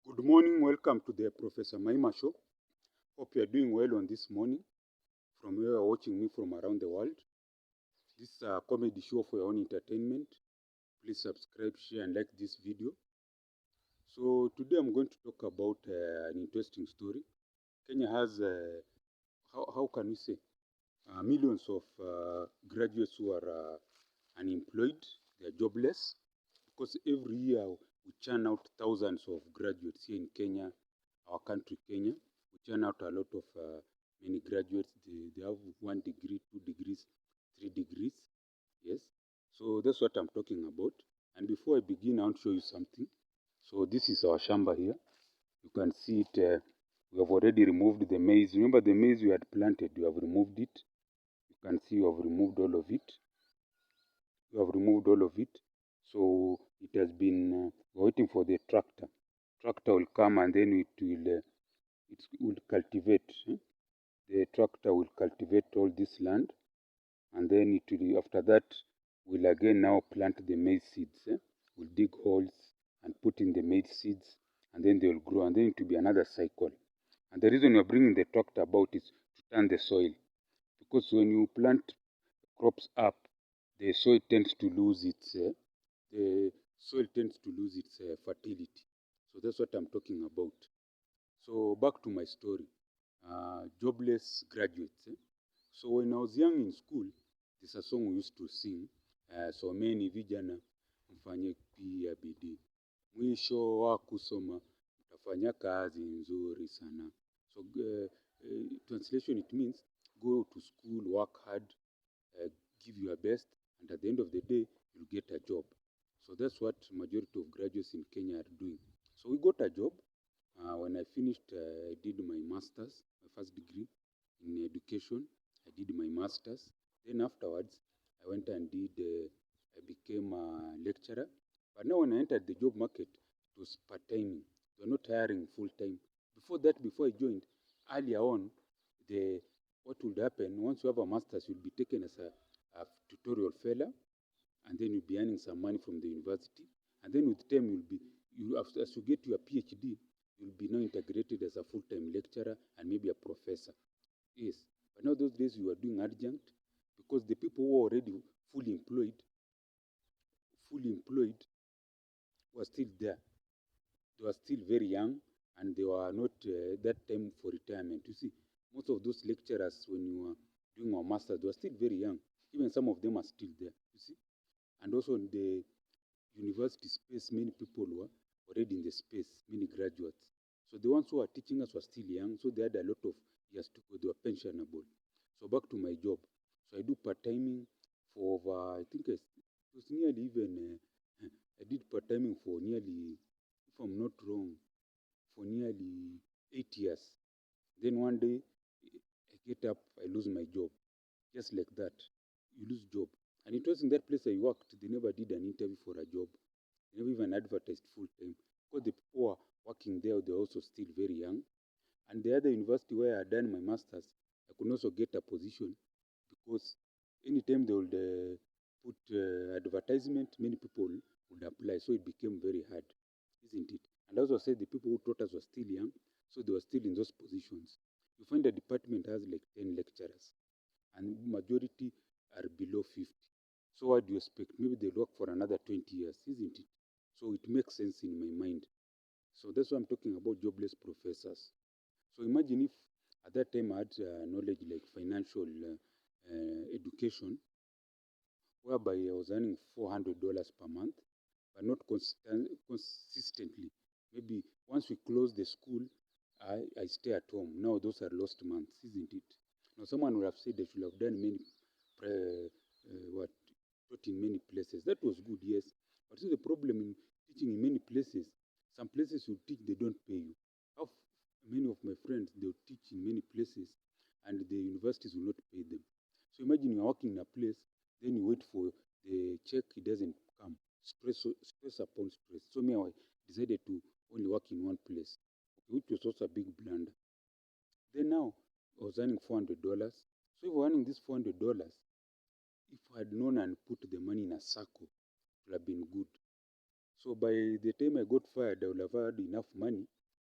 Good morning, welcome to the Professor Maima Show. Hope you are doing well on this morning from where you are watching me from around the world. This is a comedy show for your own entertainment. Please subscribe, share, and like this video. So today I'm going to talk about an interesting story. Kenya has, how can we say, millions of graduates who are unemployed, they are jobless, because every year we churn out thousands of graduates here in Kenya, our country Kenya. We churn out a lot of many graduates. They have 1 degree, 2 degrees, 3 degrees. Yes. So that's what I'm talking about. And before I begin, I want to show you something. So this is our shamba here. You can see it. We have already removed the maize. Remember the maize we had planted, we have removed it. You can see we have removed all of it. We have removed all of it. So it has been waiting for the tractor. Tractor will come and then it will cultivate. The tractor will cultivate all this land, and then it will, after that, we'll again now plant the maize seeds. We'll dig holes and put in the maize seeds, and then they will grow, and then it will be another cycle. And the reason we're bringing the tractor about is to turn the soil, because when you plant crops up, the soil tends to lose its fertility. So that's what I'm talking about. So back to my story. Jobless graduates. So when I was young in school, there's a song we used to sing. Someni vijana mfanye pia bidii, mwisho wa kusoma utafanya kazi nzuri sana. So translation, it means go to school, work hard, give your best, and at the end of the day, you'll get a job. So that's what majority of graduates in Kenya are doing. So we got a job. When I finished, I did my master's, my first degree in education. I did my master's. Then afterwards, I went and I became a lecturer. But now when I entered the job market, it was part-time. They were not hiring full-time. Before that, before I joined, earlier on, what would happen, once you have a master's, you'll be taken as a tutorial fellow, and then you'll be earning some money from the university. And then with time, as you get your PhD, you'll be now integrated as a full-time lecturer and maybe a professor. Yes. But now those days you are doing adjunct, because the people who are already fully employed were still there. They were still very young, and they were not that time for retirement. You see, most of those lecturers, when you were doing our masters, they were still very young. Even some of them are still there, you see. And also in the university space, many people were already in the space, many graduates. So the ones who are teaching us were still young, so they had a lot of years to go. They were pensionable. So back to my job. So I do part-timing for over, I think it was nearly even, I did part-timing for nearly, if I'm not wrong, for nearly 8 years. Then one day, I get up, I lose my job. Just like that, you lose job. And it was in that place I worked, they never did an interview for a job. They never even advertised full-time. Because the people who are working there, they're also still very young. And the other university where I had done my master's, I could also get a position, because anytime they would put advertisement, many people would apply. So it became very hard, isn't it? And I also said the people who taught us were still young, so they were still in those positions. You find the department has like 10 lecturers, and majority are below 50. So what do you expect? Maybe they'll work for another 20 years, isn't it? So it makes sense in my mind. So that's why I'm talking about jobless professors. So imagine if at that time I had knowledge like financial education, whereby I was earning $400 per month, but not consistently. Maybe once we close the school, I stay at home. Now those are lost months, isn't it? Now someone would have said they should have done many, taught in many places. That was good, yes. But see, the problem in teaching in many places, some places you teach, they don't pay you. Many of my friends, they'll teach in many places, and the universities will not pay them. So imagine you're working in a place, then you wait for the check, it doesn't come. Stress upon stress. So me, I decided to only work in one place, which was also a big blunder. Then now, I was earning $400. So if I was earning this $400, if I had known and put the money in a circle, it would have been good. So by the time I got fired, I would have had enough money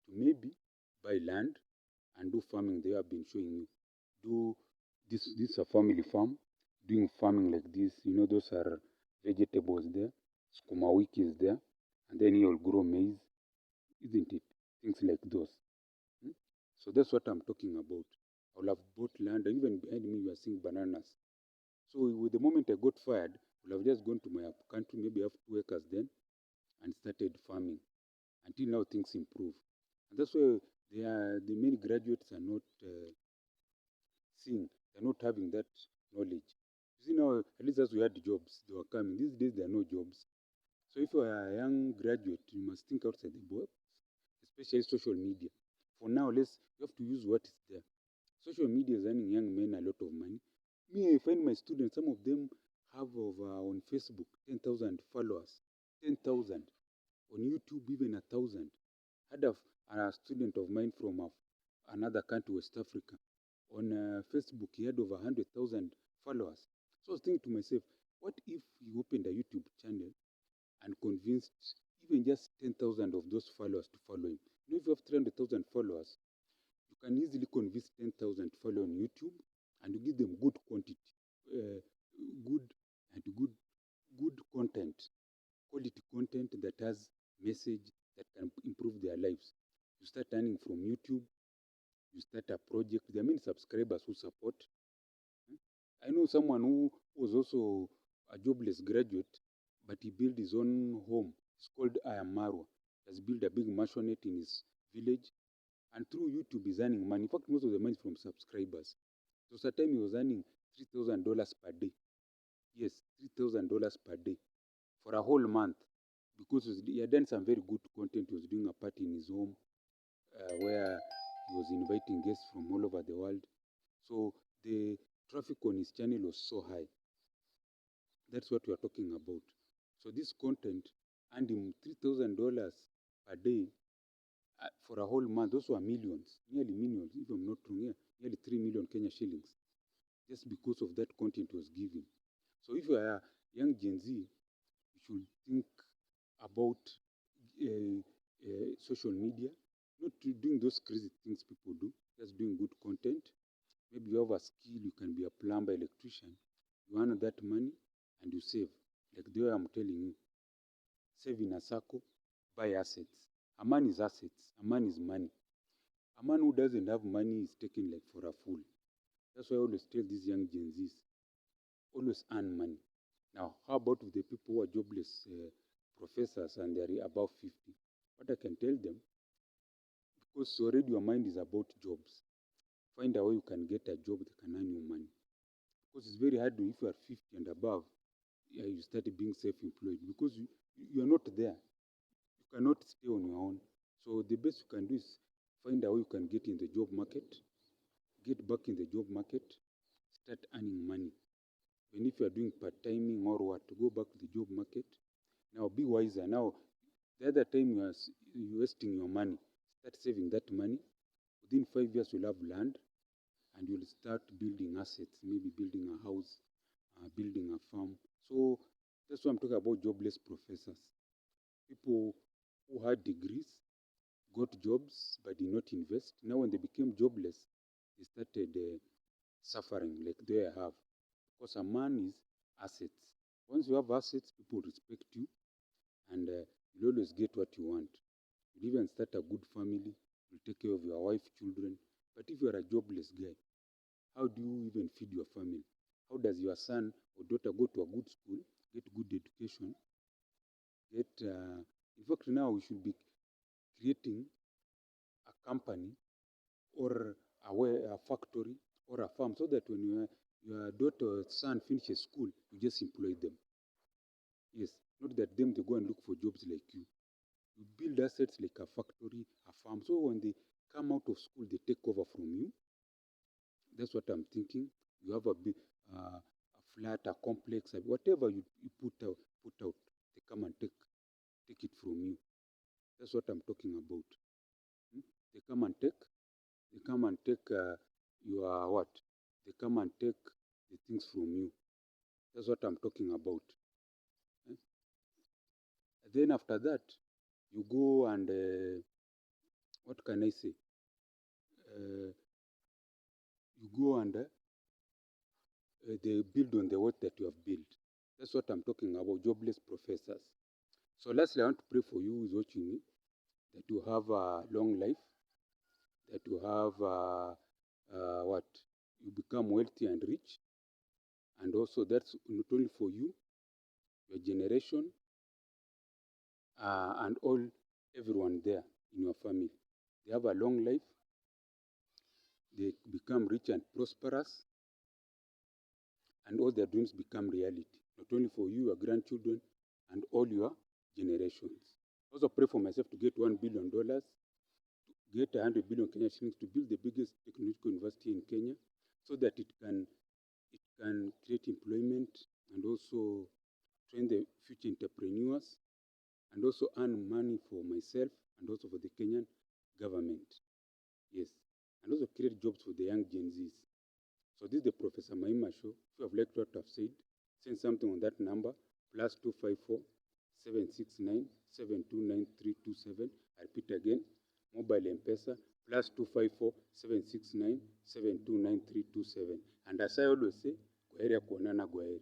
to maybe buy land and do farming. They have been showing you. Do this a family farm, doing farming like this. Those are vegetables there. Skuma wiki is there, and then you'll grow maize, isn't it? Things like those. Hmm? So that's what I'm talking about. I will have bought land, and even behind me, you are seeing bananas. So with the moment I got fired, I would have just gone to my country, maybe have 2 acres then, and started farming until now things improve. And that's why the many graduates are not seeing, they're not having that knowledge. You see now, at least as we had jobs, they were coming. These days there are no jobs. So if you are a young graduate, you must think outside the box, especially social media. For now, you have to use what is there. Social media is earning young men a lot of money. Me, I find my students, some of them have on Facebook 10,000 followers, 10,000. On YouTube, even 1,000. I had a student of mine from another country, West Africa. On Facebook, he had over 100,000 followers. So I was thinking to myself, what if he opened a YouTube channel and convinced even just 10,000 of those followers to follow him? If you have 300,000 followers, you can easily convince 10,000 to follow on YouTube and you give them good quantity, good and good content, quality content that has message that can improve their lives. You start earning from YouTube, you start a project. There are many subscribers who support. I know someone who was also a jobless graduate, but he built his own home. It's called Ayamaru. He has built a big mansionette in his village. And through YouTube, he's earning money. In fact, most of the money is from subscribers. So at a time he was earning $3,000 per day. Yes, $3,000 per day for a whole month because he had done some very good content. He was doing a party in his home where he was inviting guests from all over the world. So the traffic on his channel was so high. That's what we are talking about. So this content earned him $3,000 per day for a whole month. Those were millions, nearly millions, if I'm not wrong, yeah, nearly 3 million Kenya shillings, just because of that content was given. So if you are a young Gen Z, you should think about social media, not doing those crazy things people do, just doing good content. Maybe you have a skill, you can be a plumber, electrician. You earn that money and you save. Like the way I'm telling you, save in a circle, buy assets. A man is assets, a man is money. A man who doesn't have money is taken like for a fool. That's why I always tell these young Gen Zs, always earn money. Now, how about with the people who are jobless professors and they're above 50? What I can tell them, because already your mind is about jobs, find a way you can get a job that can earn you money. Because it's very hard if you are 50 and above, you start being self-employed because you are not there. You cannot stay on your own. So the best you can do is find a way you can get in the job market, get back in the job market, start earning money. Even if you are doing part-timing or what, go back to the job market. Now be wiser. Now, the other time you are wasting your money, start saving that money. Within 5 years, you'll have land and you'll start building assets, maybe building a house, building a farm. So that's why I'm talking about jobless professors. People who had degrees, got jobs, but did not invest. Now when they became jobless, they started suffering like they have. Because a man is assets. Once you have assets, people respect you and you'll always get what you want. You'll even start a good family. You'll take care of your wife, children. But if you're a jobless guy, how do you even feed your family? How does your son or daughter go to a good school, get good education, in fact, now we should be creating a company or a factory or a farm so that when your daughter or son finishes school, you just employ them. Yes, not that them they go and look for jobs like you. You build assets like a factory, a farm. So when they come out of school, they take over from you. That's what I'm thinking. You have a big, a flat, a complex, whatever you put out, they come and take it from you. That's what I'm talking about. Hmm? They come and take your what? They come and take the things from you. That's what I'm talking about. Eh? Then after that, you go and what can I say? You go and they build on the work that you have built. That's what I'm talking about, jobless professors. So lastly, I want to pray for you who is watching me, that you have a long life, that you have what? You become wealthy and rich. And also that's not only for you, your generation, and everyone there in your family. They have a long life. They become rich and prosperous, and all their dreams become reality, not only for you, your grandchildren, and all your generations. Also pray for myself to get $1 billion, to get 100 billion Kenya shillings to build the biggest technological university in Kenya, so that it can create employment and also train the future entrepreneurs, and also earn money for myself and also for the Kenyan government. Yes, and also create jobs for the young Gen Zs. So this is the Professor Maima show. If you have liked what I've said, send something on that number, +254 769 729 327. I repeat again, mobile M-Pesa, +254 769 729 327. And as I always say, kwaheri ya kuonana, kwaheri.